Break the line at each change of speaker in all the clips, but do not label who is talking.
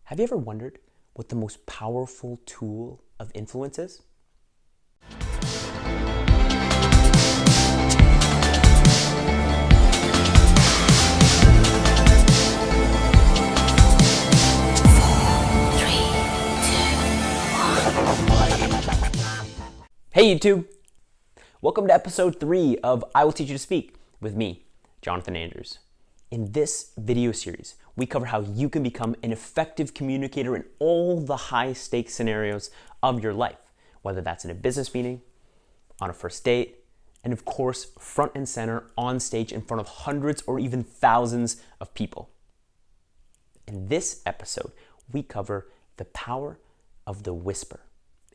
Have you ever wondered what the most powerful tool of influence is? Hey YouTube! Welcome to episode 3 of I Will Teach You to Speak with me, Jonathan Andrews. In this video series, we cover how you can become an effective communicator in all the high-stakes scenarios of your life, whether that's in a business meeting, on a first date, and of course, front and center on stage in front of hundreds or even thousands of people. In this episode, we cover the power of the whisper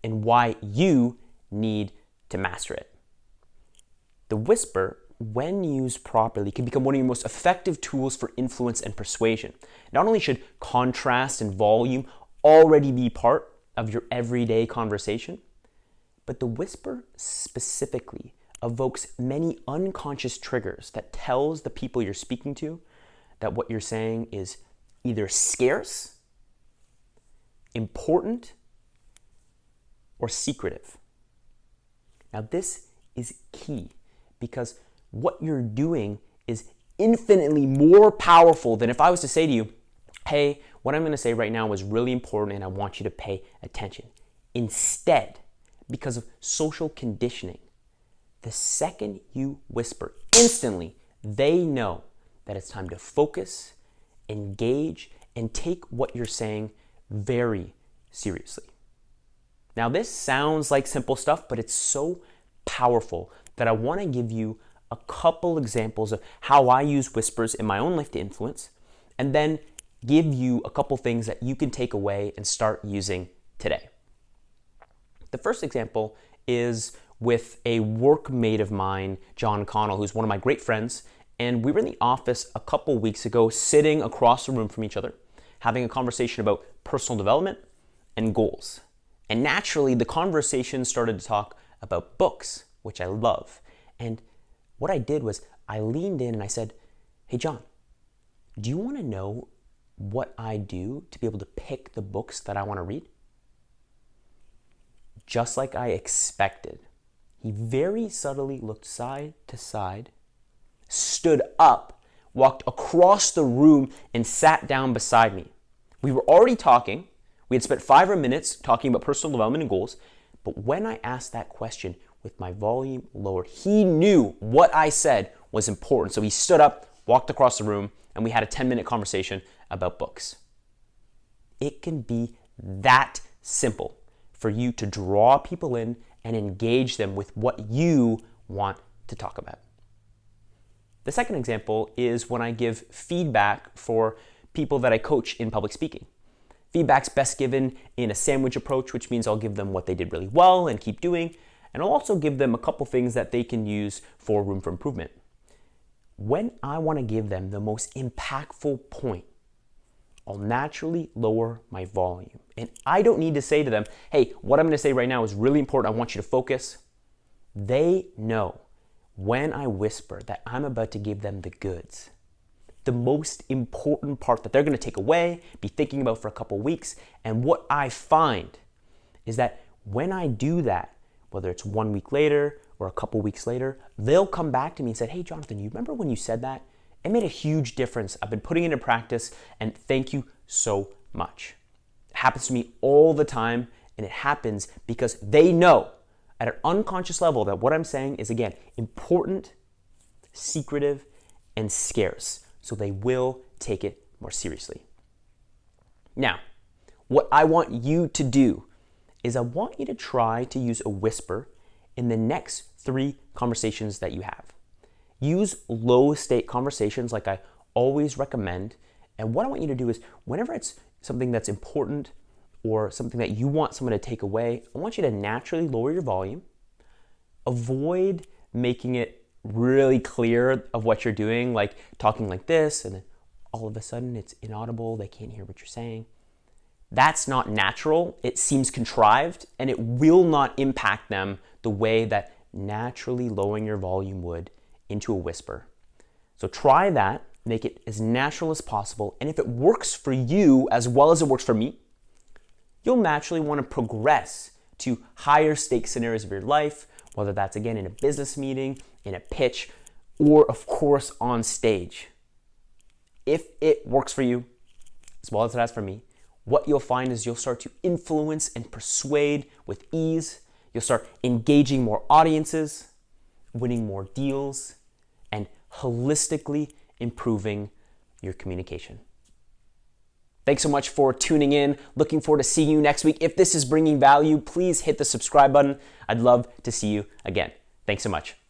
and why you need to master it. The whisper, when used properly, can become one of your most effective tools for influence and persuasion. Not only should contrast and volume already be part of your everyday conversation, but the whisper specifically evokes many unconscious triggers that tells the people you're speaking to that what you're saying is either scarce, important, or secretive. Now this is key because what you're doing is infinitely more powerful than if I was to say to you, hey, what I'm going to say right now is really important and I want you to pay attention. Instead, because of social conditioning, the second you whisper, instantly they know that it's time to focus, engage, and take what you're saying very seriously. Now this sounds like simple stuff, but it's so powerful that I want to give you a couple examples of how I use whispers in my own life to influence, and then give you a couple things that you can take away and start using today. The first example is with a workmate of mine, John Connell, who's one of my great friends, and we were in the office a couple weeks ago, sitting across the room from each other, having a conversation about personal development and goals. And naturally, the conversation started to talk about books, which I love. And what I did was I leaned in and I said, hey, John, do you want to know what I do to be able to pick the books that I want to read? Just like I expected, he very subtly looked side to side, stood up, walked across the room, and sat down beside me. We were already talking. We had spent 5 minutes talking about personal development and goals, but when I asked that question with my volume lowered, he knew what I said was important. So he stood up, walked across the room, and we had a 10-minute conversation about books. It can be that simple for you to draw people in and engage them with what you want to talk about. The second example is when I give feedback for people that I coach in public speaking. Feedback's best given in a sandwich approach, which means I'll give them what they did really well and keep doing, and I'll also give them a couple things that they can use for room for improvement. When I want to give them the most impactful point, I'll naturally lower my volume. And I don't need to say to them, hey, what I'm going to say right now is really important. I want you to focus. They know when I whisper that I'm about to give them the goods. The most important part that they're going to take away, be thinking about for a couple weeks. And what I find is that when I do that, whether it's 1 week later or a couple weeks later, they'll come back to me and say, hey, Jonathan, you remember when you said that? It made a huge difference. I've been putting it into practice and thank you so much. It happens to me all the time, and it happens because they know at an unconscious level that what I'm saying is, again, important, secretive, and scarce. So they will take it more seriously. Now, what I want you to do is I want you to try to use a whisper in the next 3 conversations that you have. Use low-stake conversations like I always recommend. And what I want you to do is whenever it's something that's important or something that you want someone to take away, I want you to naturally lower your volume. Avoid making it really clear of what you're doing, like talking like this, and then all of a sudden it's inaudible, they can't hear what you're saying. That's not natural, it seems contrived, and it will not impact them the way that naturally lowering your volume would into a whisper. So try that make it as natural as possible, and if it works for you as well as it works for me, you'll naturally want to progress to higher stakes scenarios of your life, whether that's again in a business meeting, in a pitch, or of course on stage. If it works for you, as well as it has for me, what you'll find is you'll start to influence and persuade with ease. You'll start engaging more audiences, winning more deals, and holistically improving your communication. Thanks so much for tuning in. Looking forward to seeing you next week. If this is bringing value, please hit the subscribe button. I'd love to see you again. Thanks so much.